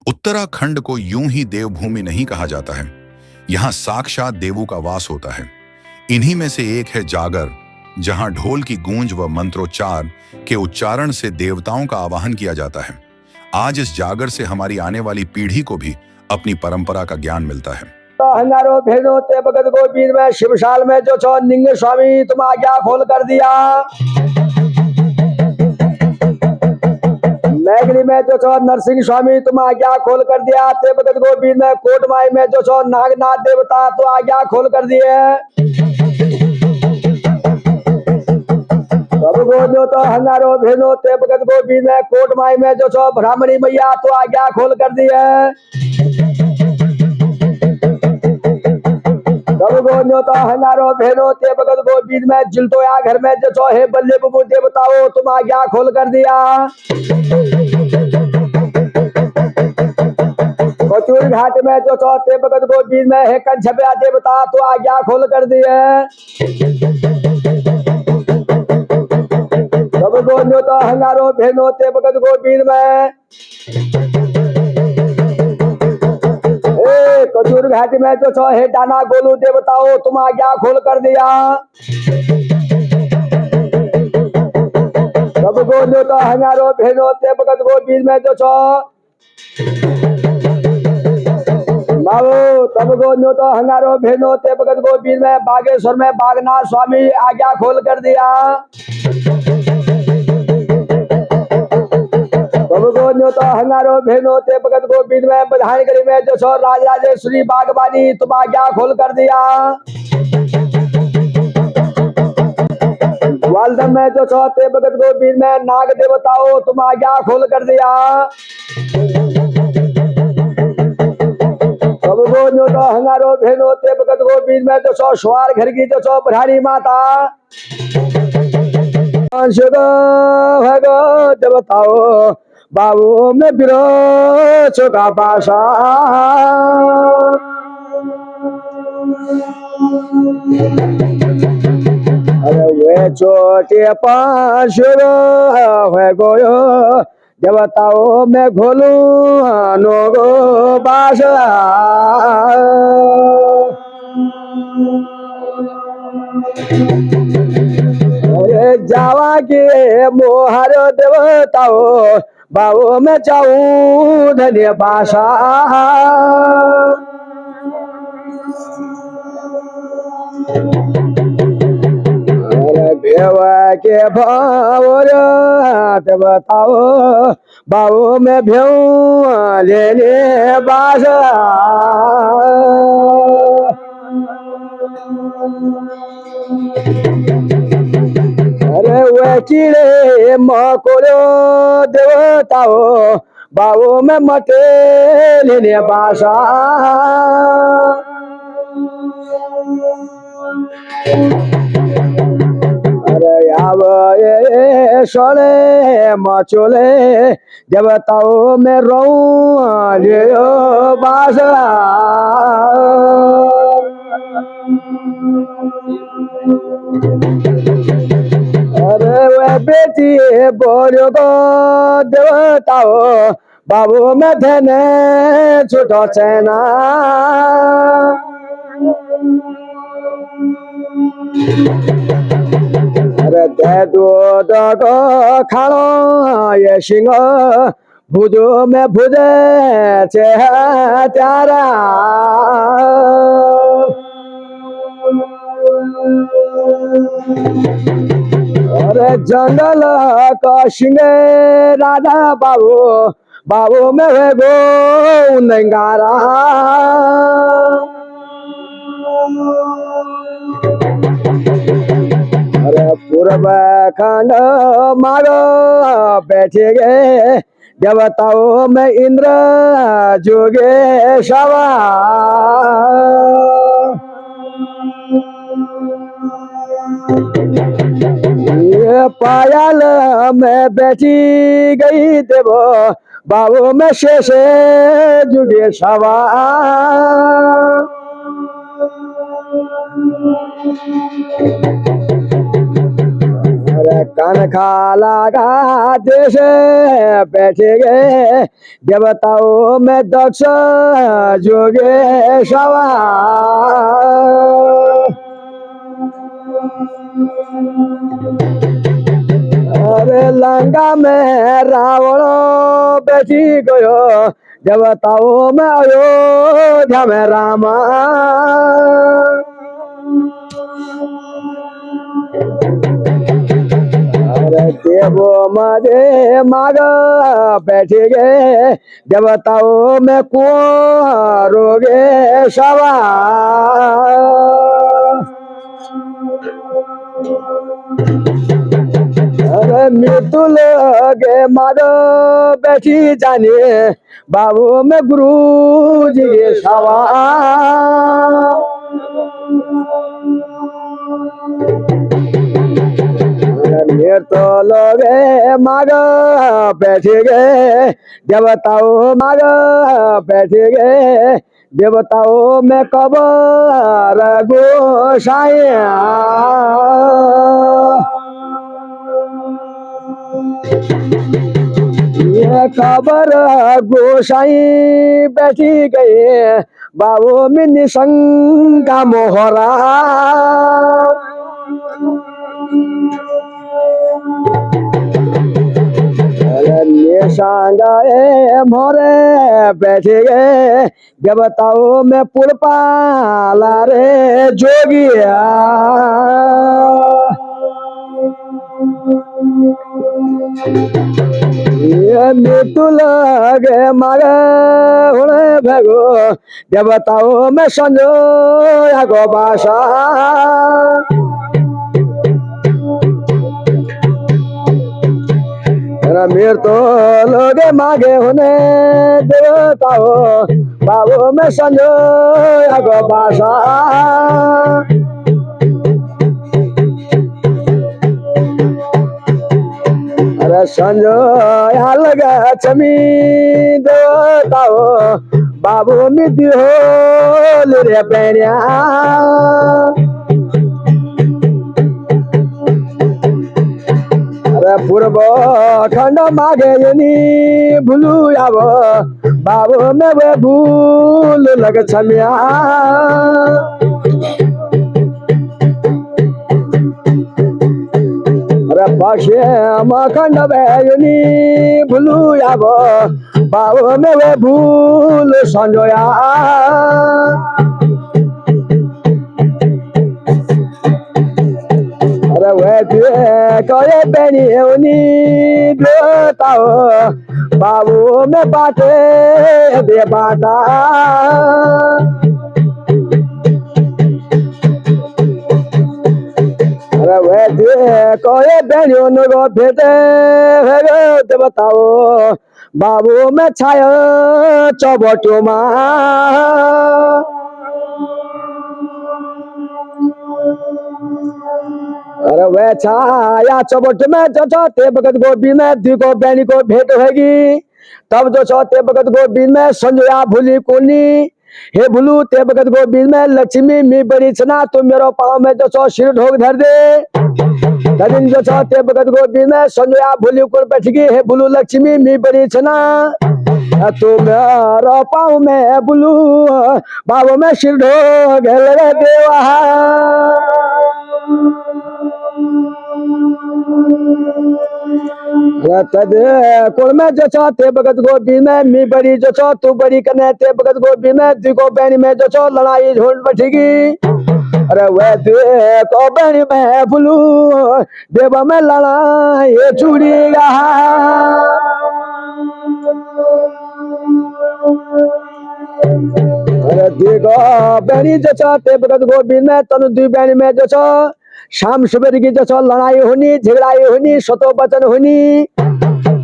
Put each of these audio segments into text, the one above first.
उत्तराखंड को यूं ही देवभूमि नहीं कहा जाता है। यहाँ साक्षात देवों का वास होता है। इन्हीं में से एक है जागर, जहां ढोल की गूंज व मंत्रोच्चार के उच्चारण से देवताओं का आवाहन किया जाता है। आज इस जागर से हमारी आने वाली पीढ़ी को भी अपनी परंपरा का ज्ञान मिलता है। हंगारो भेदो ते भगत गोपीर में शिवशाल में जो छो निंग स्वामी तुम आज्ञा खोल कर दिया। मैगरी में जो छो नरसिंह स्वामी तुम आज्ञा खोल कर दिया। ते भगत गोपीर में कोटमाई में जो छो नागनाथ देवता तो आज्ञा खोल कर दिए। जो तो हंगारो भेदो ते भगत गोपीर में कोटमाई में जो छो ब्राह्मणी मैया तो आज्ञा खोल कर दिए। तो हंगारो भेनो ते भगत गोपीर में जिलतोया घर में जो है बल्ले बबू देवताओ तुम आज्ञा खोल कर दिया। कचूर घाट में जो ते भगत गोपीर में है कंछप्या देवता तो आज्ञा खोल कर दिए। तो हंगारो भेनो ते भगत गोपीर में कचूर घाटी में जो छो है डाना गोलू देवताओ तुम आज्ञा खोल कर दिया। तो हंगारो भेनो ते भगत गोपीर में जो छो बाबू तब गोन्यो तो हंगारो भेनो ते भगत गोपीर में बागेश्वर में बागनाथ स्वामी आज्ञा खोल कर दिया। तो हंगारो भेनो ते भगत गोपीर में बधानगरी में जो छो राजराजेश्वरी बागबानी तुम आज्ञा खोल कर दिया। ग्वालदम में जो छो ते भगत गोपीर में नाग देवताओ तुम आज्ञा खोल कर दिया। तो हंगारो भेनो ते भगत गोपीर में जो छो स्वार घर की जो छो बुढ़ारी माता भगत देवताओ बाबू में बिरो का पाशा। अरे वे छोटे पाश है गोयो देवताओं में घोलू नो गो बाशा। अरे जावा के मोहर देवताओ बाबू में जाऊं धन्य भाषा। अरे भेवा के भावर बताओ बाबू में भेऊ लेने भाषा। अरे वे कीड़े मकोड़ो देवताओ बाबू में मटे लेने भाषा। अरे आव ये सोले मचोले देवताओं में रो भाषा। अरे वे बेटी बोलो को देवताओ बाबू में धने छुटो चैना। अरे दे दो दो खालो ये सिंह भुजो में भुजे चारा। अरे जंगल का सिंह राधा बाबू बाबू में है गो नंगारा। अरे पूर्व खंड मारो बैठे गए देवताओं में इंद्र जोगे शवा। ये पायल में बैठी गई देवो बाबू में शेषे जुगे शवा। अरे कनखा लगा देश बैठे गए देवताओं में दक्ष जोगेशवा। अरे लंका में रावण बैठी गयो देवताओं में अयोध्या में रामा। अरे देवो मजे माग बैठे गए देवताओं में कुंवरोगे सवा। अरे मृत्यु लोगे मारो बैठी जाने बाबू में गुरु जी के सवा। तो लोगे माग बैठे गए देवताओं माग बैठे गए देवताओं में कबर गोसाइया। ये खबर गोसाई बैठी गई बाबू में निशंका मोहरा। निशांगाए मोरे बैठे गए देवताओं में पुरपाला रे जोगिया। ये मृत्यु लगे मारे हुए भगो देवताओं में संजोया गो बासा। मेरे तो लोगे मागे होने देवताओं बाबू में संजोया गो बासा। अरे संजोया लगा चमी देवताओं बाबू मिट्टी हो रे पैरिया। अरे पूर्व खंड मागे यनी भूलू आव बाबू में वे भूल लग छमिया। अरे पश्चिम खंड यनी भूलू आव बाबू में वे भूल संजोया। अरे वे कहे बेनी उनी देवताओ बाबू में बाटे दे बाटा। अरे वे कहे बेनी उनको भेटे देवताओ बाबू में छाया चौबटो माँ। अरे वे छाया चौबट में जो ते भगत गोविंद में दी को बैनी को भेंट होगी तब जो ते भगत गोविंद में संजया भूली कोनी। हे भूलू ते भगत गोविंद में लक्ष्मी मी बड़ी छना तू मेरो पाँव में जो सिर ढोक धर दे। तदिन जो ते भगत गोविंद में संजया भूली को बैठगी हे भूलू लक्ष्मी मी बड़ी छना तू मेरो पाँव में भूलू बाबू में सिर ढोक धर देवा। तद कुल में जो छो ते भगत गोविंद में मी बड़ी जो छो तू बड़ी कने ते भगत गोविंद में दिगो बैनी में जो छो लड़ाई झोल बैठेगी। अरे वे दे को बैनी में भूलू देव में लड़ाई चूड़ी अरे दिगो बैनी जो छो ते भगत गोविंद में तनु दी बैनी में जो छो शाम सुबह की जो लड़ाई होनी झगड़ाई होनी सतो बचन होनी।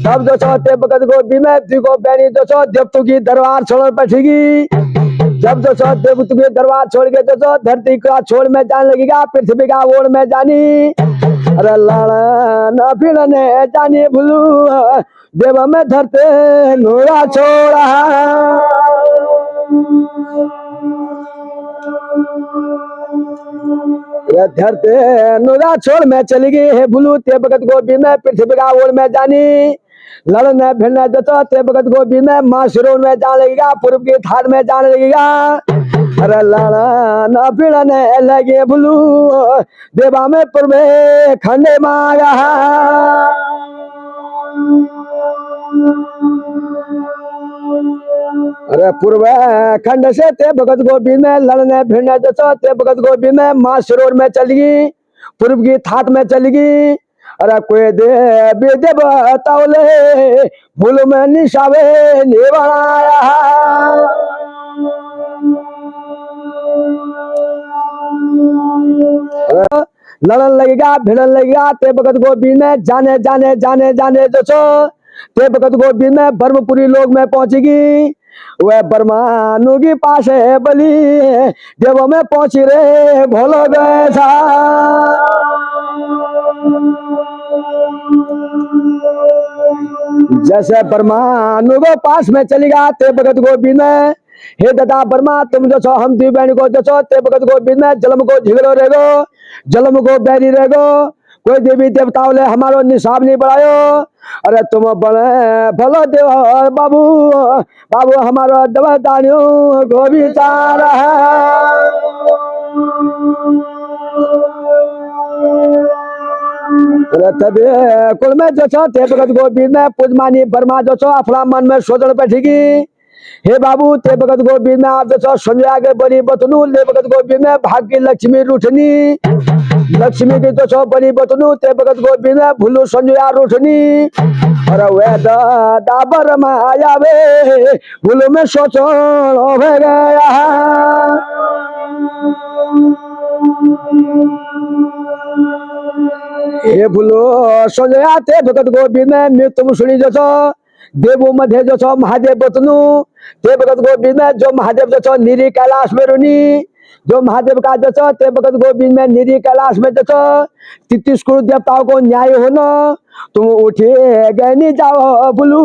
तब जो ते भगत गोविंद में दिगो बैनी जो देवतु की दरबार छोड़ बैठेगी। जब जो देवतु की दरबार छोड़ के जो धरती का छोड़ में जाने लगेगा पृथ्वी का ओर में जानी। अरे लड़ना फिरने जानी भूलू देव में धरते नोरा छोड़ा। धरते नुरा छोड़ में चली गई है भूलू ते बगत गोभी में पृथ्वी का ओर में जानी लड़ने भिड़ने जचो ते बगत गोभी में माँ सिरों में जान लगेगा पूर्व की थार में जान लगेगा अरे लड़ना भिड़ने लगे भूलू देवा में पूर्वे खंडे माया अरे पूर्व खंड से ते भगत गोभी में लड़ने भिड़ने जचो ते भगत गोभी में माँ सिरोर में चली गई पूर्व की थात में चली गई अरे कोई दे बताओले भूल में निशावे निवाया लड़न लगेगा भिड़न लगेगा ते भगत गोभी में जाने जाने जाने जाने जचो ते भगत गोभी में ब्रह्मपुरी लोग में पहुंचेगी वह ब्रह्मानु की पास है बली देवों में पहुंची रे भोलो गैसा जैसे ब्रह्मानु को पास में चलेगा ते भगत गोभी में हे दादा ब्रह्मा तुम जो छो हम दी बहन को जो छो ते भगत गोभी में जलम को झिगड़ो रहेगो जलम को बैरी रहेगो कोई देवी देवताओं ने हमारो निशाब नहीं बढ़ायो अरे तुम बड़े भलो देव बाबू बाबू हमारो देवतानियों को भी चार तबे कुल में जो छो ते भगत गोभी में पूजमानी बर्मा जो छो अपना मन में सोचण बैठेगी हे बाबू ते भगत गोभी में आप जो छो संजय आगे बड़ी बतनू ले भगत गोभी में भाग की लक्ष्मी रूठनी लक्ष्मी की तो छो बड़ी बतनू ते भगत गोभी में भूलू संजय रूठनी अरे वे दाबर में आया वे भूलू में सोचो हो गया हे भूलो संजय ते भगत गोभी में मैं तुम सुनी जो छो देवो मध्य जो छो महादेव बतनू ते भगत गोभी में जो महादेव जो छो निरी कैलाश में रुनी जो महादेव का जो छो ते भगत गोभी में निरी कैलाश में जो छो 33 करोड़ देवताओं को न्याय होना तुम उठे गए नहीं जाओ बोलू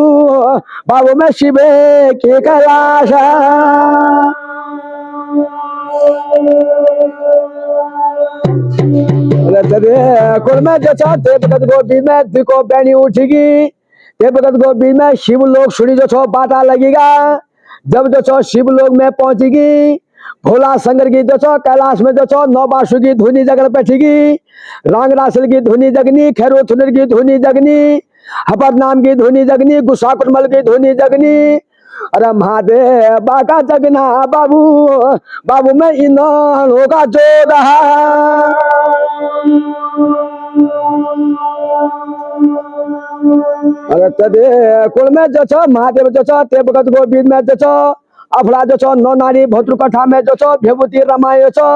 बाबू में शिवे के कैलाश कुल में जो छो ते भगत गोभी में दिको बैनी उठेगी ते भगत गोभी में शिव लोग सुनी जो छो बाटा लगेगा जब जो छो शिव लोग में पहुंचेगी भोला शंकर की जो छो कैलाश में जो छो नौ बासु की धुनी जगन बैठेगी रांग रासल की धुनी जगनी खैरो थुनर की धुनी जगनी हपर नाम की धुनी जगनी गुस्सा कुटमल की धुनी जगनी अरे महादेव बाका जगना बाबू बाबू में इनान होगा जो अरे तदे कुल में जो छो महादेव जो छो ते भगत गोभी में जो छो अफला जो छो नौ नारी भोत्र कथा में जो छो विभूति रामायण छो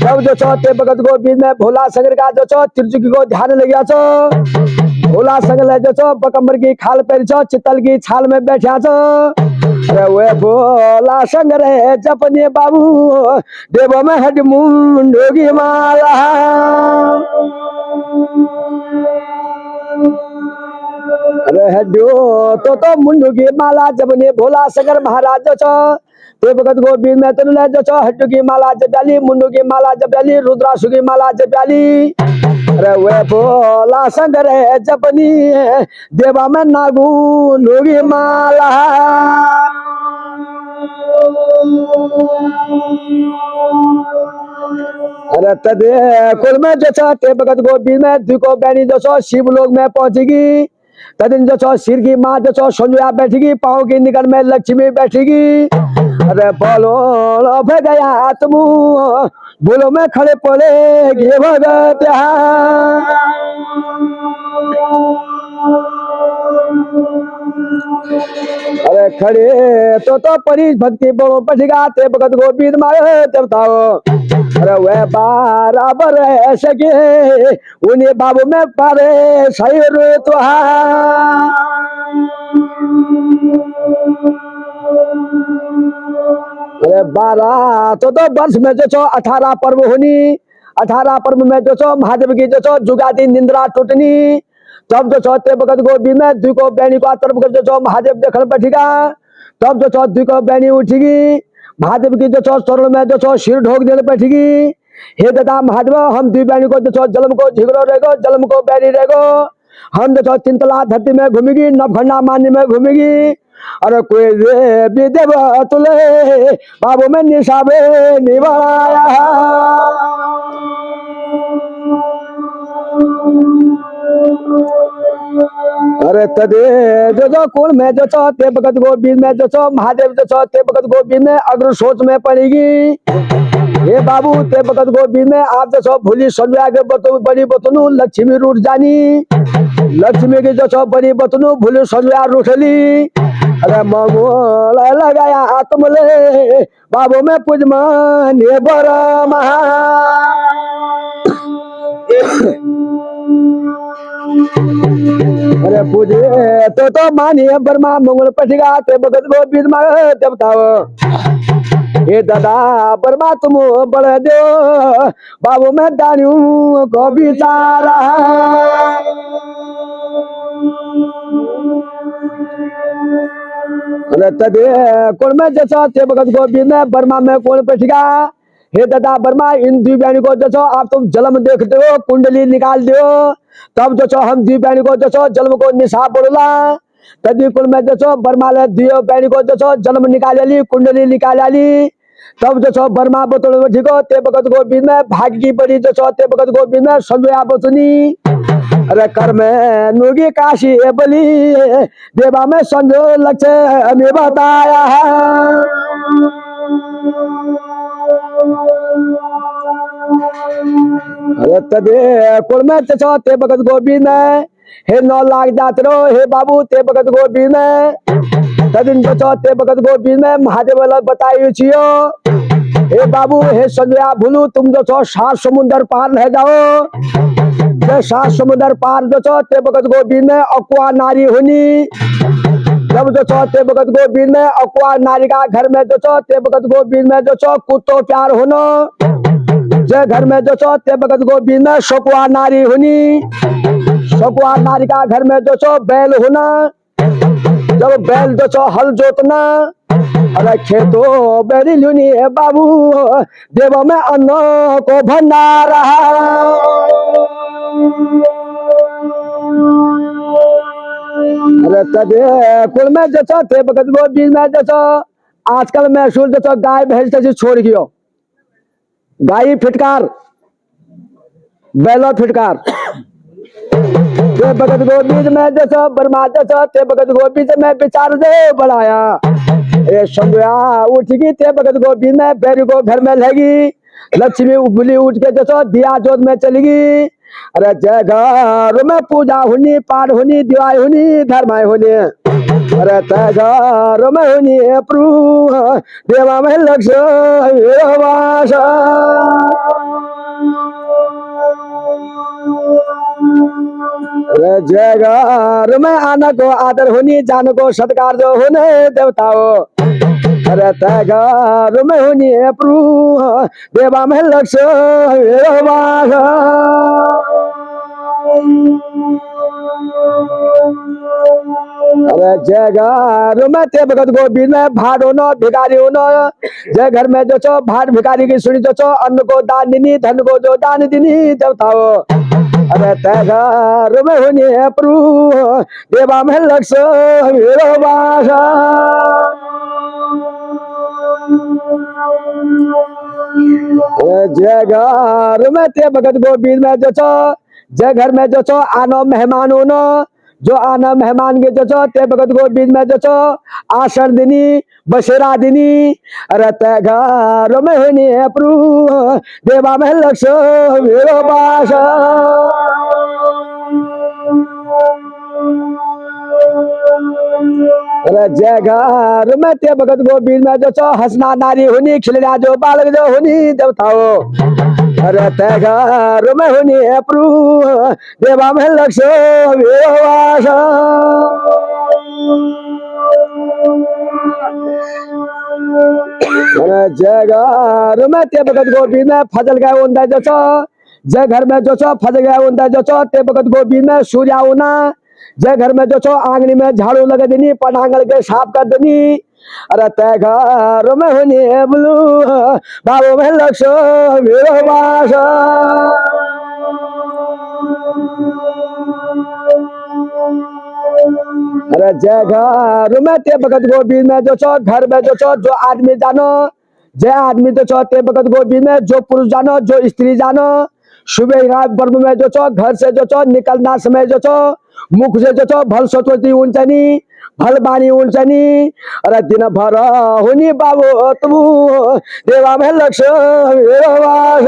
जब जो छो ते भगत गोभी में भोला शंकर का जो छो त्रिजुगी को ध्यान लगिया छो भोला शंकर जो छो बकम्बर की खाल पर छो चितल की छाल में बैठा छो अरे वे भोला शंकर है जपने बाबू देवो में हड मुंडोगी माला अरे हड्यो तो मुंडू की माला जपने भोला शंकर महाराज जो छो ते भगत गोभी में तो ले जो छो हड्डू की माला जपाली मुंडू की माला जपाली रुद्रासु की माला जपाली अरे वे भोला शंकर है जपनी देवा में नागू लोगी माला अरे तदे कुल में जो छो ते भगत गोभी में दिको बैनी जो छो शिव लोग में पहुंचेगी तदिन जो छो सिर की माँ जो छो संजोया बैठेगी पाँव की निकल में लक्ष्मी बैठेगी अरे बोलो भे गया तुम बोलो में खड़े पड़े गे भगत अरे खड़े तो परी भक्ति बोलो बैठेगा ते भगत गोभी मारे देवताओ अरे वह बराबर ऐसे के उन्हें बाबू में पारे सही तो अरे 12 तो वर्ष में जो छो 18 पर्व होनी 18 पर्व में जो छो महादेव की जो छो जुगाती निंद्रा टूटनी तब जो छो ते भगत गोभी में दुको बैनी को तरफ जो छो महादेव देखल बैठेगा तब जो छो दुको बैनी उठेगी महादेव की जो छो शरण में जो छो सिर ढोक देने बैठेगी हे दादा महादेव हम दुई बहनी को जो छो जलम को झिगरो रहेगो जलम को बैरी रहेगो हम जो छो चिंतला धरती में घूमेगी नवखंडा मानी में घूमेगी अरे कोई देवी देव तुले बाबू में निशाबे निभाया अरे तदे जो कुल में जो छो ते भगत गोविंद में जो छो महादेव जो छो ते भगत गोविंद में अग्र सोच में पड़ेगी हे बाबू ते भगत गोविंद में आप जो छो भूली संजय के बड़ी बतनु लक्ष्मी रूठ जानी लक्ष्मी की जो छो बड़ी बतनु भूली संजय रूठली अरे मंगोल लगाया तुमले बाबू में पूजमान ये बड़ा महा अरे पूजे तो मानिए बर्मा मंगल पटिगा ते भगत गोविंद मा देवताओ हे दादा बर्मा तुम बड़े दो बाबू मैं दानियों को बिचारा अरे तदे कौन में जैसा ते भगत गोविंद में बर्मा में कौन पटिगा हे दादा बर्मा इन दुई बहनी को जो आप तुम जलम देखते हो कुंडली निकाल दो तब जो हम दुई बहनी को जो जलम को निशा बोला तभी कुल में जो बर्मा ले दुई बहनी को जो जलम निकाल ली कुंडली निकाल ली तब जो बर्मा बतल ठीक हो ते भगत गोविंद में भाग की बड़ी जो ते भगत गोविंद में संजया बसुनी अरे कर में नुगी काशी बली देवा में संजो लक्ष्य हमें बताया है अरे तदे कुल में ते भगत गोविंद हे 9 लाख जात रो हे बाबू ते भगत गोविंद तदिन जो ते भगत गोविंद में महादेव बताई छियो हे बाबू हे संजया भूलू तुम जो छो 7 समुद्र पार रह जाओ 7 समुद्र पार जो छो ते भगत गोविंद में अकुआ नारी होनी जब जो छो ते भगत गोविंद में अकुआ नारी का घर में जो छो ते भगत गोविंद में जो छो कुत्तो प्यार होनो जे घर में जो छो ते भगत गोविंद में शकुआ नारी होनी शकुआ नारी का घर में जो छो बैल होना जब बैल जो छो हल जोतना अरे खेतो बैरी लुनी है बाबू देव में अन्न को भंडार अरे तबे कुल में जो छो ते भगत गोविंद में जो छो आजकल महसूल जो छो गाय भैंस से छोड़ गयो गाय फिटकार बैलो फिटकार ते भगत गोविंद में जैसा बर्मा जैसा ते भगत गोविंद में विचार दे बढ़ाया ए संगया उठ गई ते भगत गोविंद में बैरी को घर में लगी लक्ष्मी उबली उठ के जैसा दिया जोत में चली गई अरे जय घर में पूजा होनी पाठ होनी दिवाई होनी धर्माई होनी अरे तय घर में होनी प्रभु देवा में लक्ष्य जयगार में आना को आदर होनी जान को सत्कार जो होने देवताओं अरे तयगार में होनी प्रभु देवा में लक्ष्य अरे जयगार में ते भगत गोविंद में भाड़ होना भिखारी होना जय घर में जो छो भाड़ भिखारी की सुनी जो छो अन्न को दान दिनी धन को जो दान दिनी देवताओं अरे तयगार में होनी प्रभु देवा में लक्ष्य जयगार में ते भगत गोविंद में जो छो जय घर में जो छो आनो मेहमान होनो जो आना मेहमान के जो छो ते भगत गोविंद में जो छो आसन दिनी बसेरा दिनी अरे तयगार में होनी प्रभु देवा में लक्ष्य अरे जयगार में ते भगत गोविंद में जो छो हंसना नारी होनी खिलना जो बालक जो होनी देवताओं अरे तयगार में होनी प्रभु देवा में लक्ष्य अरे जयगार में ते भगत गोविंद में फजल गए जो छो जय घर में जो छो फजल गए जो छो ते भगत गोविंद में सूर्या होना जय घर में जो छो आंगनी में झाड़ू लगा देनी, पटांगल के साफ कर देनी। अरे तय घर में होनी बोलू बाबू में लक्ष्य मेरो बास। अरे जय घर में ते भगत गोविंद में जो छो, घर में जो छो जो आदमी जानो, जय आदमी जो छो ते भगत गोविंद में जो पुरुष जानो, जो स्त्री जानो। सुबह रात पर्व में जो छो घर से जो छो निकलना समय जो छो मुख से जो छो भल सोचती उनचनी भल बानी उनचनी। अरे दिन भर हुनी बाबू तुम देवा में लक्ष्य मेरो वास।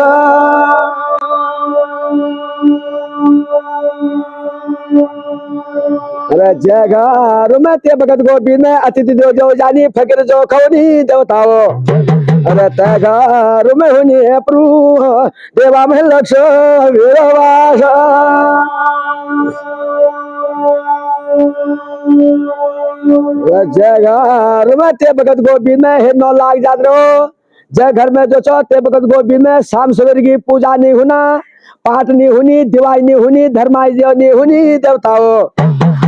अरे जय घर में ते भगत गोविंद में अतिथि जो जो जानी फकीर जो खौनी देवताओ। अरे तय घर में हुनी प्रभु देवा में लक्ष्य मेरो वास। जय घर में ते भगत गोविंद में हे 9 लाख जात रहो। जय घर में जो छो ते भगत गोविंद में शाम सवेर की पूजा नहीं होना, पाठ नहीं होनी, दिवाई नहीं होनी, धर्माई नहीं होनी देवताओ।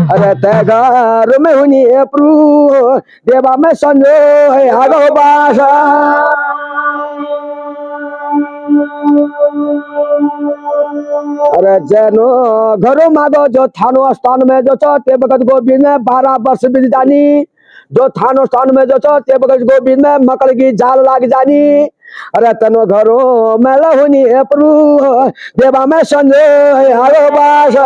अरे तय घर में हुनी प्रभु देवा में संजो है आगो बास। अरे जैनो घरो मागो जो थानो स्थान में जो छो ते भगत गोविंद में 12 वर्ष बीत जानी। जो थानो स्थान में जो छो ते भगत गोविंद में मकड़ की जाल लाग जानी। अरे तनो घरो में लहुनी प्रभु देवा में संजो है आगो बास।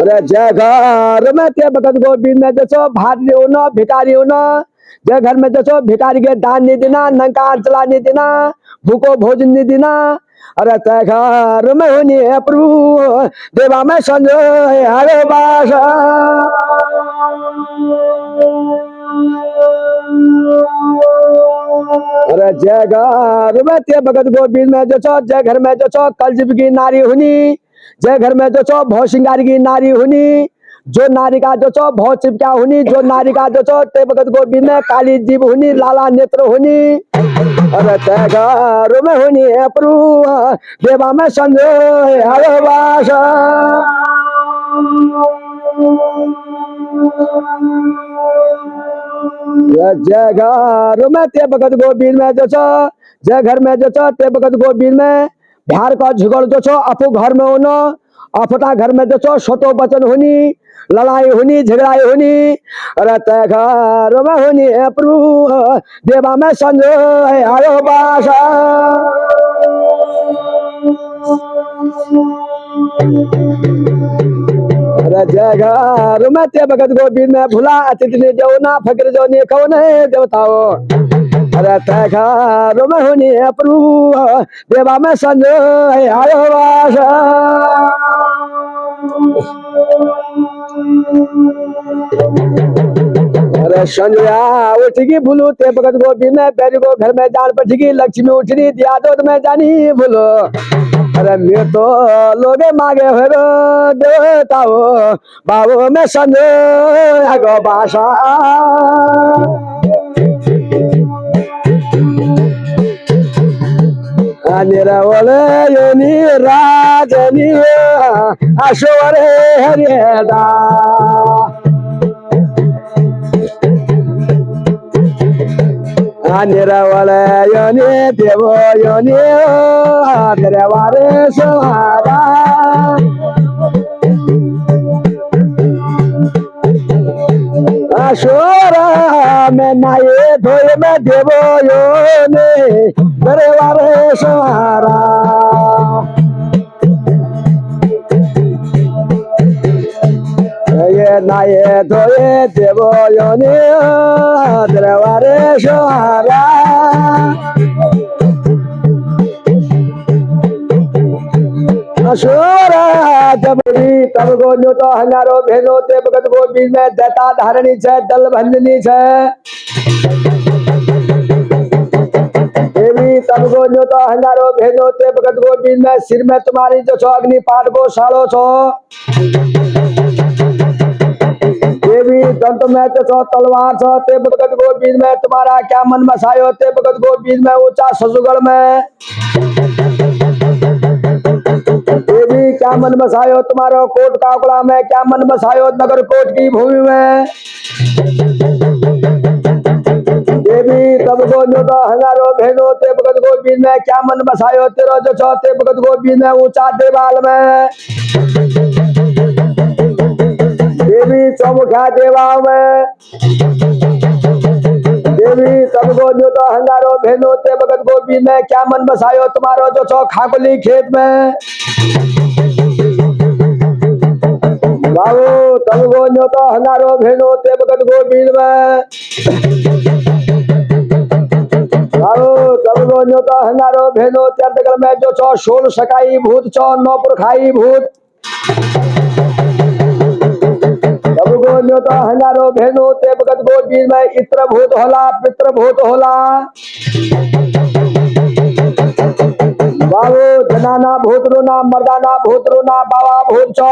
अरे जय घर में ते भगत गोविंद में जो छो भारी हो न भिखारी हो न। जय घर में जो छो भिखारी के दान नहीं देना, नंका चला नहीं देना, भूखो भोजन नहीं देना। अरे तय घर में होनी प्रभु देवा में संजो है हरे बास। अरे जय घर में ते भगत गोविंद में जो छो, जय घर में जो छो कलजुग की नारी हुनी। जय घर में जो छो भौ सिंगार की नारी हुनी। जो नारी का जो छो भौ चिपका हुनी। जो नारी का जो छो ते भगत गोविंद में काली जीव हुनी, लाला नेत्र हुनी। अरे तय घर में हुनी प्रभु देवा में संजो हरे बास। जय घर में ते भगत गोविंद में जो छो, जय घर में जो छो ते भगत गोविंद में बिहार का झुगड़ जो छो अपो घर में होनो। अपना घर में जो छो छोटो बचन हुनी, लड़ाई हुनी, झगड़ाई हुनी। अरे तय घर में हुनी प्रभु देवा में संजो है हरे बास। अरे जय घर में ते भगत गोविंद में भुला अतिथि ने जो ना फकीर जो ने कौन है देवताओ। अरे तय घर में हुनी प्रभु देवा में संजो है हरे बास। अरे संजया उठगी भूलू ते भगत गोविंद में बैरी को घर में जान पठगी लक्ष्मी उठनी दिया दो मैं जानी भूलो। अरे मैं तो लोगे मांगे हो देवताओ बाबू में संजो आगो बासा। निरवले योनि राजनी अश्वरे हरिदा। निरवले योनि देवो योनि देवारे सुहारा। अश्वरा में नाये धोए में देवो योनि देवारे सुहारा। ये नाये धोए देवो योनि देवारे सुहारा। अशोरा जबरी तब गोन्यो तो हंगारो भेलो ते भगत गोविंद में दता धारणी छे दल भंजनी छे। देवी तब गोन्यो तो हंगारो भेलो ते भगत गोविंद में सिर में तुम्हारी जो छो अग्नि पाठ को सालो छो। देवी दंत में तो छो तलवार छो ते भगत गोविंद में तुम्हारा क्या मन मसायो ते भगत गोविंद में ऊंचा ससुगढ़ में। क्या मन बसायो तुम्हारो कोट काकुड़ा में, क्या मन बसायो नगर कोट की भूमि में। देवी तब को न्योता हंगारो भेनो ते भगत गोविंद में, क्या मन बसायो तेरो जो चौथे भगत गोविंद में ऊंचा देवाल में। देवी चौमुखा देवाओं में, देवी तब को न्योता हंगारो भेनो ते भगत गोविंद में, क्या मन बसायो तुम्हारो जो चौ खाकुली खेत में। बाबू तब को न्योता हंगारो भेनो ते भगत गोविंद में, बाबू तब को न्योता हंगारो भेनो ते अर्धगल में जो चौ शोल सकाई भूत चौ नौपुर खाई भूत। तब को न्योता हंगारो भेनो ते भगत गोविंद में, इत्र भूत होला पित्र भूत होला। बाबू जनाना भूत रोना मर्दाना भूत रोना बाबा भूत चौ।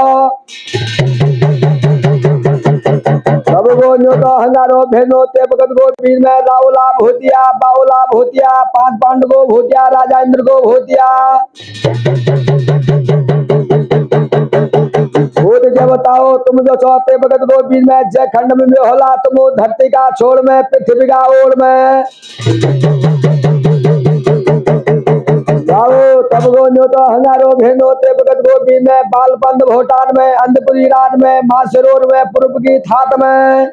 तब को न्योता हंगारो भेनो ते भगत गोविंद में, राउला भूतिया बाउला भूतिया पांच पांडव को भूतिया राजा इंद्र को भूतिया। भूत जब बताओ तुम जो चौथे भगत गोविंद में, जय खंड में होला तुम धरती का छोड़ में पृथ्वी का ओर में। बाबू तब को न्योता हंगारो भेनो ते भगत गोविंद में, बालबंद भोटान में अंधपुरी राज में मासरोर में पूर्व की थात में।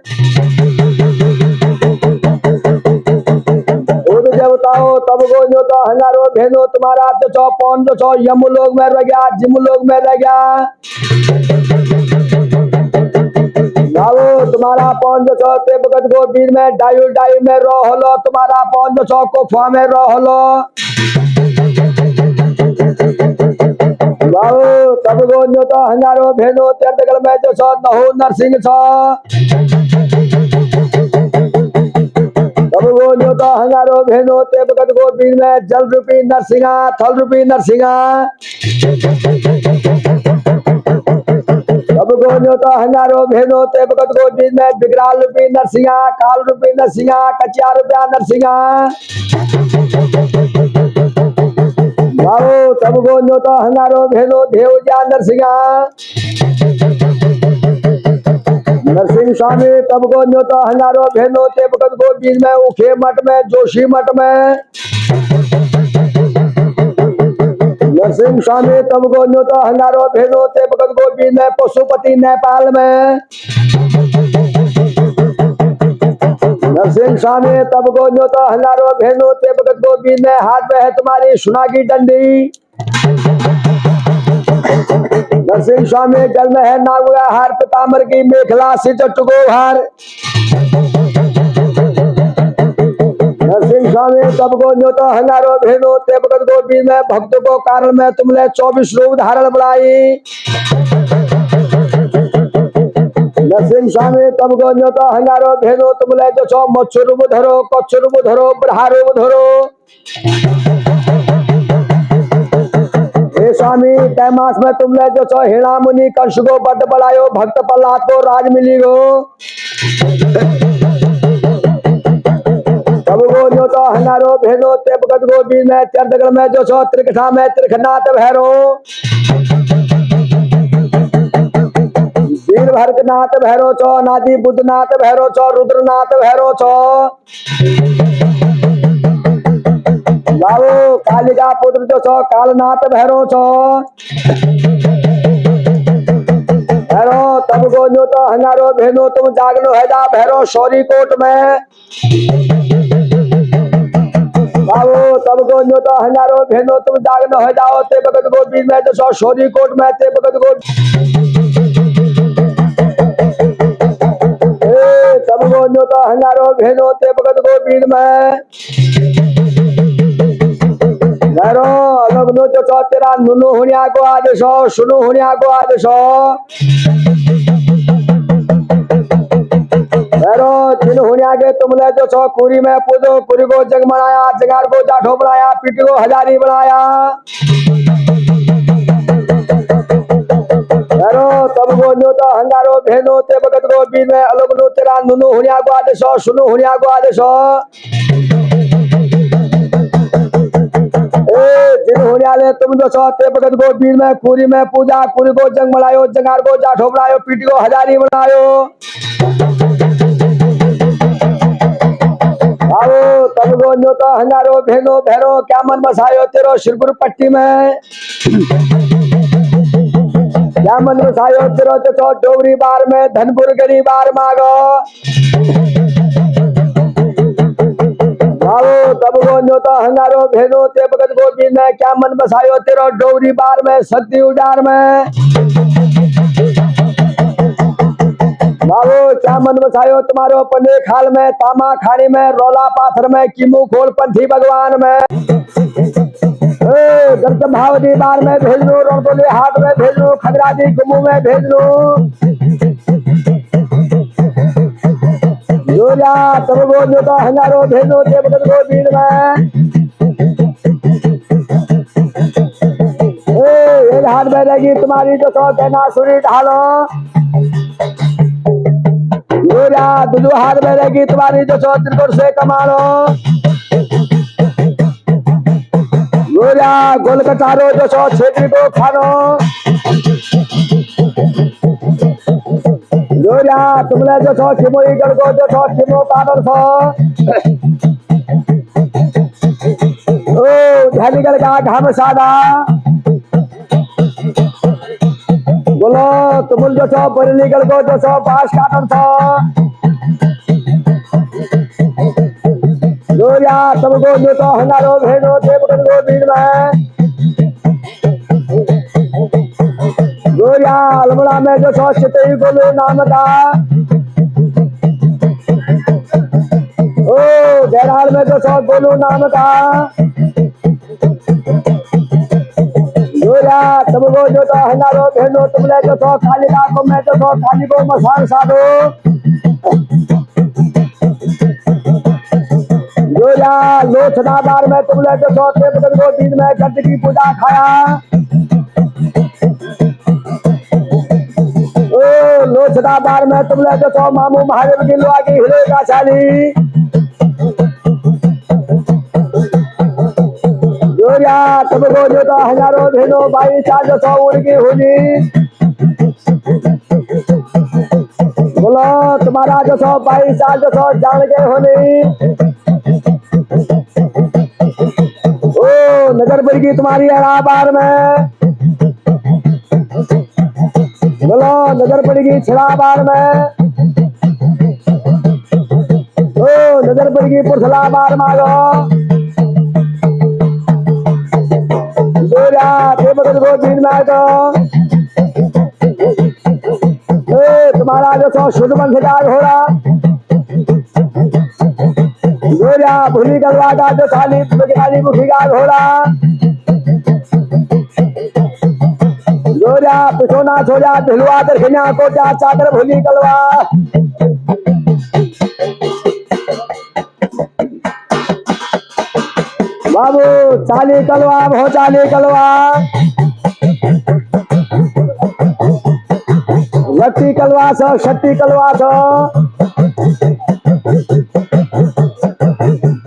भूत जब बताओ तब को न्योता हंगारो भेनो तुम्हारा जो चौ पौन जो चौ यम लोग में रह गया जिम लोग में रह गया। बाबू तुम्हारा पौन जो चौ ते भगत गोविंद में, डायु डायु में रो हलो तुम्हारा पौन जो चौ कोफा में रो हलो। बाबू तब को न्योता हंगारो भेनो ते अर्धगल में जो चौ नहो नरसिंह छो। तब को न्योता हंगारो भेनो ते भगत गोविंद में, जल रूपी नरसिंहा थल रूपी नरसिंहा। तब को न्योता हंगारो भेनो ते भगत गोविंद में, विकराल रूपी नरसिंहा काल रूपी नरसिंहा कचिया रूपया नरसिंहा। बाबू तब को न्योता हंगारो भेनो देवजा नरसिंहा। नरसिंह स्वामी तब को न्योता हंगारो भेनो ते भगत गोविंद में, उखे मठ में जोशी मठ में। नरसिंह स्वामी तब को न्योता हंगारो भेनो ते भगत गोविंद में, पशुपति नेपाल में। नरसिंह स्वामी तब को न्योता हंगारो भेनो ते भगत गोविंद में, हाथ में है तुम्हारी सुना की डंडी। नरसिंह स्वामी जल में है नागुआ हार पिताम्बर की मेखला से चट्टुको हार। नरसिंह स्वामी तब को न्योता हंगारो भेनो ते भगत गोविंद में, भक्त को कारण में तुमने 24 रूप धारण बढ़ाई। नरसिंह स्वामी तब को न्योता हंगारो भेनो तुमने जो छो मच्छु रूप धरो कच्छु रूप धरो बढ़ा रूप धरो। हे स्वामी कैमास में तुमने जो छो हिणा मुनि कंस को बद बढ़ायो, भक्त प्रहलाद को राज मिली गो। तब को न्योता हंगारो भेनो ते भगत गोविंद में, चरदगल में जो छो त्रिकठा में त्रिखनाथ भैरो। वीरभद्रनाथ भैरो छो नादि बुद्धनाथ भैरो छो रुद्रनाथ भैरो छो। बाबू कालिका पुत्र जो छो कालनाथ भैरो छो। भैरो तब को न्योता हंगारो भेनो तुम जागनो है जा भैरो शौरी कोट में। बाबू तब को न्योता हंगारो भेनो तुम जागनो है जाओ ते भगत गोविंद में जो छो शौरी कोट में ते भगत गोविंद। तब को न्योता हंगारो भेनो ते भगत गोविंद में। भैरो अलग नो जो छो तेरा नुनु हुनिया को आदेश हो सुनु हुनिया को आदेश हो। भैरो जिन हुनिया के तुमने जो छो कुरी में पूजो कुरी को जग बनाया जगार को जाठो बनाया पीटी को हजारी बनाया। भैरो तब को न्योता हंगारो भेनो ते भगत गोविंद में, अलग नो तेरा नुनु हुनिया को आदेश हो सुनु हुनिया को आदेश हो। होने वाले तुम जो चौथे भगत को बीर में पूरी में पूजा पूरी को जंग बनायो जंगार को जाठो बनायो पीटी को हजारी बनायो आओ तब को जो तो हंगारो भेनो भैरो क्या मन बसायो तेरो शिरपुर पट्टी में क्या मन बसायो तेरो जो डोगरी बार में धनपुर गरी बार मांगो आओ तब को जो तो हंगारो भेनो ते भगत को बीर में क्या मन बसायो तेरो डोगरी बार में शक्ति उजाड़ में बाबू क्या मन बसायो तुम्हारो पने खाल में तामा खानी में रोला पाथर में कीमू खोल पंथी भगवान में गंत भावदी बार में भेज लू रोडोली हाट में भेज लू खगरादी गुमू में भेज लू जोरिया तब जो तो हंगारो भेजो देवगत को बीर में एक हाथ में रहेगी तुम्हारी जो सौ कहना सुरी ढालो जोरिया दूसरे हाथ में रहेगी तुम्हारी जो सौ त्रिकोण से कमालो जोरिया गोल कटारो जो सौ क्षेत्री को खानो जोरिया तुमने जो सौ खिमोई गढ़ को जो सौ खिमो कादर सो ओ झालीगढ़ का घाम सादा बोलो तुम जो सौ बरलीगढ़ को जो सौ पास कादर सो जोरिया तुमको जो तो हंगारो भेजो देवगढ़ को बीर में जोरिया अलमड़ा में जो सौ चितई गोलू नाम का ओ देराल में जो सौ गोलू नाम का जोरिया तुमको जो तो हंगारो भेजो तुमने जो सौ खाली को मैं जो सौ खाली को मसान साधो जोरिया लोचनादार में तुमने जो सौ देवगढ़ को बीर में गद्द की पूजा खाया लोचदादार में तुमने जो सौ मामू महादेव की लोहा की हिलो का चाली जोरिया तुमको जो तो हजारों भेजो भाई चार जो सौ उड़की होली बोलो तुम्हारा जो सौ भाई चार जो सौ जान के होली ओ नजर पड़गी तुम्हारी बार में बोलो नजर पड़ेगी छिड़ा बार में ओ नजर पड़ेगी पुरसला बार मांगो जोरिया देवगढ़ को बीर में तो तुम्हारा जो सौ शुद्ध बंध का घोड़ा जोरिया भूली गलवा का जो खाली मुखी का घोड़ा जोरिया पिछोना छोड़ा ढिलवा दरखिया को चादर भूली गलवा बाबू चाली कलवा भो चाली कलवा लट्टी कलवा सो शट्टी कलवा सो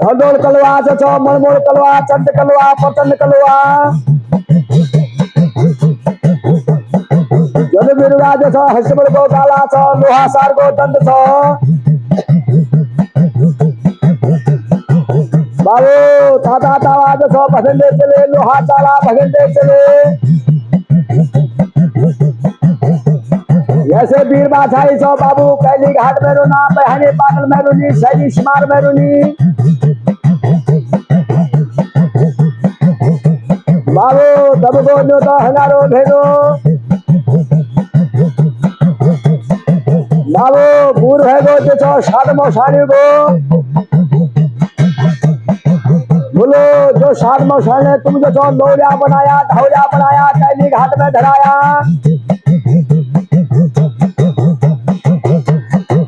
हडोल कलवा सो मणमोड़ कलवा चंद कलवा पचंद कलवा जन बिरुगा जो सो हसबड़ को काला सो लोहा सार को दंड सो बाबू ताता तावा जो सो भगंदे चले लोहा चाला भगंदे चले जैसे बीर बाछाई सो बाबू कैली घाट में रोना बहनी पागल में रोनी शैली शिमार में रोनी बाबू तब को जो तो हजारो भेजो बाबू बूढ़ है गो जो तो साध मौसानी को बोलो जो साध मौसानी तुम जो तो लोरिया बनाया धौरिया बनाया कैली घाट में धराया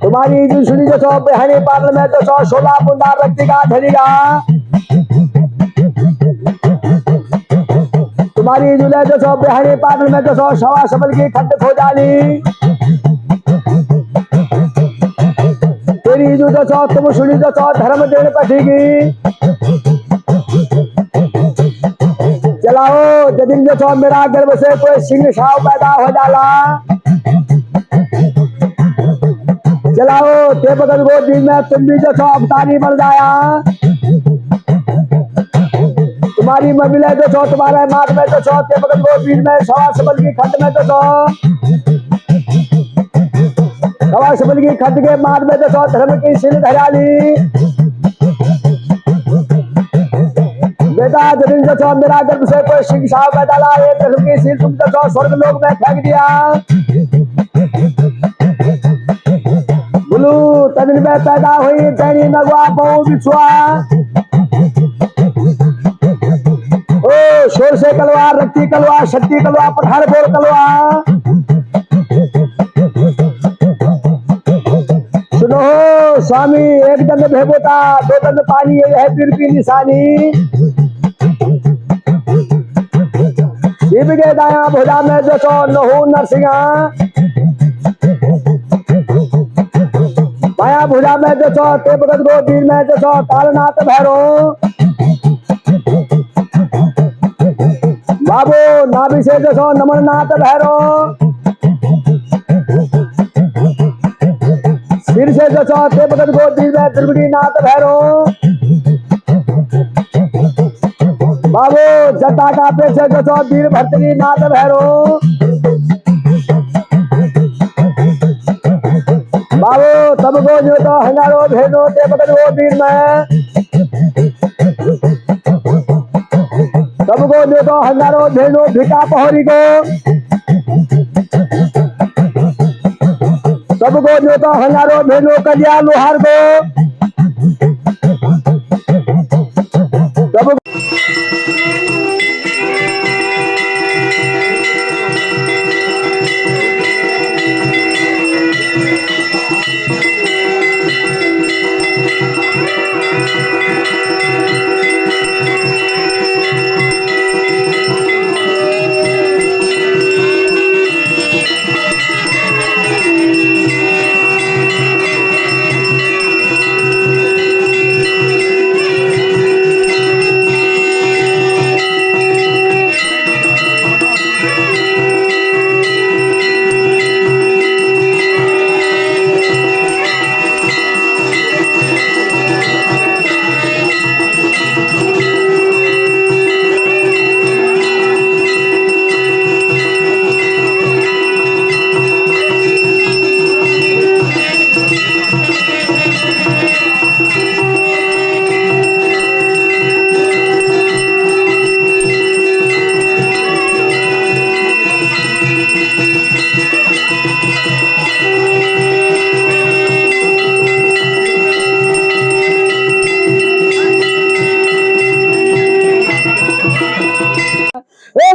तुम्हारी दूसरी जो सौ बहनी पागल में तो सौ 16 बुंदा व्यक्ति का धरेगा तुम्हारी जुले जो सौ बहनी पागल में तो सौ सवा सबल की खट हो जाली तेरी जो सौ तुम सुनी जो सौ धर्म देने पठेगी चलाओ यदि जो छो मेरा गर्भ से कोई सिंह साव पैदा हो जाला, चलाओ ते भगत गोदी में तुम भी जो छो अवतारी बन जाया, तुम्हारी ममिले जो छो तुम्हारे माथ में जो छो ते भगत गोदी में सवा सबल की खंड में जो छो, सवा सबल की खंड के माथ में जो छो धर्म की सिल धराली, बेटा जमीन जो छो मेरा गर्भ से कोई सिंह साव पैदा लाए, धर्म की सिल तुम जो छो स्वर्ग लोक में फेंक दिया, बुलू तमिल में पैदा हुई दैनी नगवा बहु बिछुआ, ओ शोर से कलवा रक्ति कलवा शक्ति कलवा पठार बोल कलवा, सुनो स्वामी एक दंड भेबोता दो दंड पानी ये है पीर की निशानी, शिव के दाया भुजा में जो छो नहु नरसिंहा, माया भुजा में जो छो ते भगत गोदी में जो छो कालनाथ भैरो, बाबू नाभि से जो छो नमननाथ भैरो, सिर से जो छो ते भगत गोदी में त्रिपुटी नाथ भैरो, बाबू जटा का पेट से जो छो वीर भर्तरी नाथ भैरो, बाबू तब को जो तो हंगारो भेजो ते भगत गोदी में, तब को जो तो हंगारो भेजो भिका पहरी को, तब को जो तो हंगारो भेजो कलिया लोहार को, तब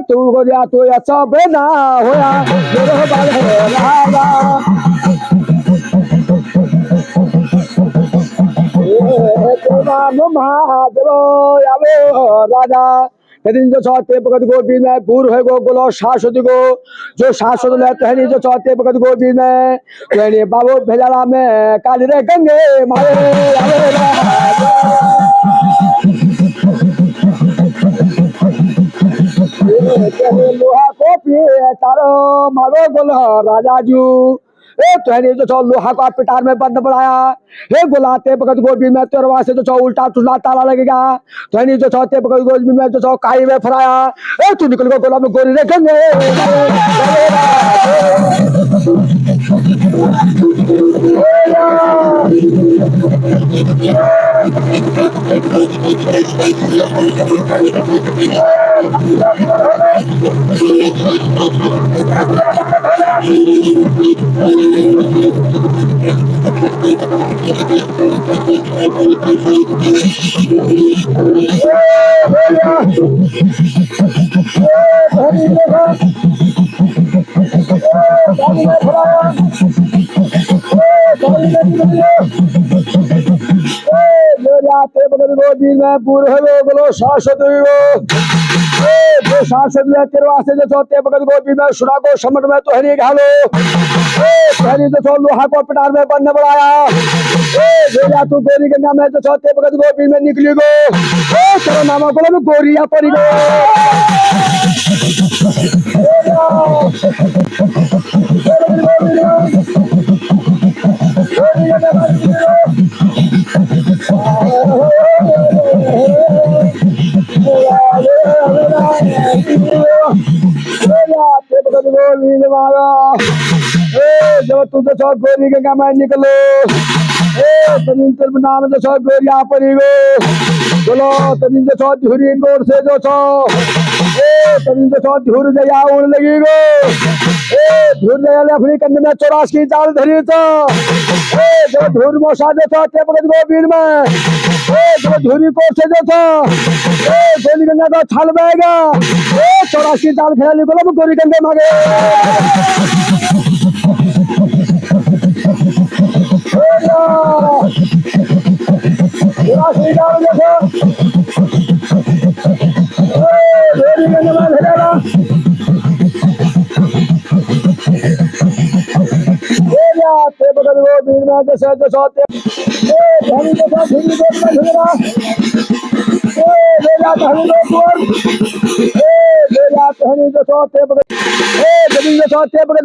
तू हो गया तो अच्छा बेना होया मेरे बाल है राजा, महादेव आवो राजा यदि जो चाहते भगत गोदी में पूर्व है गो बोलो शाश्वत को जो शाश्वत ले तहनी जो चाहते भगत गोदी में तहनी बाबू भेजाला में काली रे गंगे मारे लोहा को पिए तारो मारो बोलो राजा जू ए तहनी जो छो लोहा का पिटार में बंद बढ़ाया हे गुलाते भगत गोदी में तेरवा से जो छो उल्टा तुला ताला लगेगा तहनी जो छो ते भगत गोदी में जो छो काई में फराया ए तू निकल गो गोला में गोरी रे गंगे गोदी में पूर्व बोलो शाश्वत जो शाश्वत तेरे वास्ते जो चौथे भगत गोदी में सुना को समझ में तो हरी घालो धनी जो छो लोहा को पिटार में बनने बढ़ाया गोरिया तू गोरी गंगा में जो छो ते भगत गोपी में निकली गो चलो नामा को गोरिया पड़ी गो जब तू तो छो गोरी गंगा में निकलो तनिन तेरे नाम जो छो गोरिया पड़ी गो चलो तनिन जो छो झुरी गोर से जो छो तनिन जो छो झुर जया उड़ लगी गो झुर जया ले अपनी कंध में 84 की जाल धरी तो जब झुर मोसा जो छो ते भगत गोबीर में जब झुरी कोर से जो छो गोरी गंगा का छाल बहेगा 84 की जाल खेला निकलो गोरी गंगे मांगे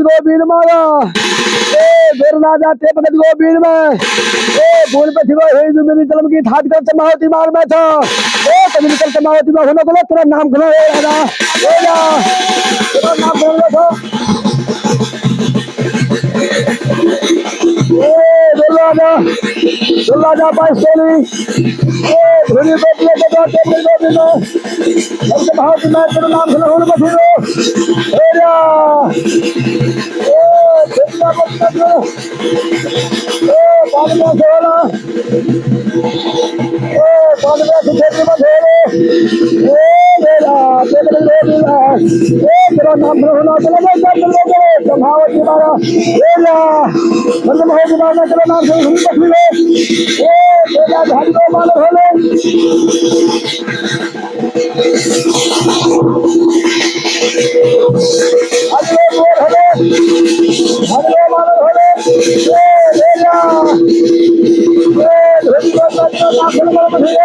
गोबीर मारा गोरनाजा ते भगत गोबीर में बोल पे थिगो हे जो मेरी जन्म की ठाट कर चमावती मार में था कभी निकल चमावती में होना बोलो तेरा नाम खलो हे राजा तेरा नाम बोल लो दुर्गाजा पाइसोली धुनी गोपी के दो ते गोबी में सबसे बहुत मैं तेरा नाम खलो होना बथिरो हेरा दुनिया को तक बाद में सोना बाद में सुखेरी में सोना मेरा तेरा नाम होना चलो मैं संभावती मारा मेरा मतलब है कि मारना तेरा नाम से हम तक मिले मेरा धन को मालूम होले अगले बोल होले अगले मालूम होले मेरा धन को तेरा नाम से मालूम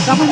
Kamu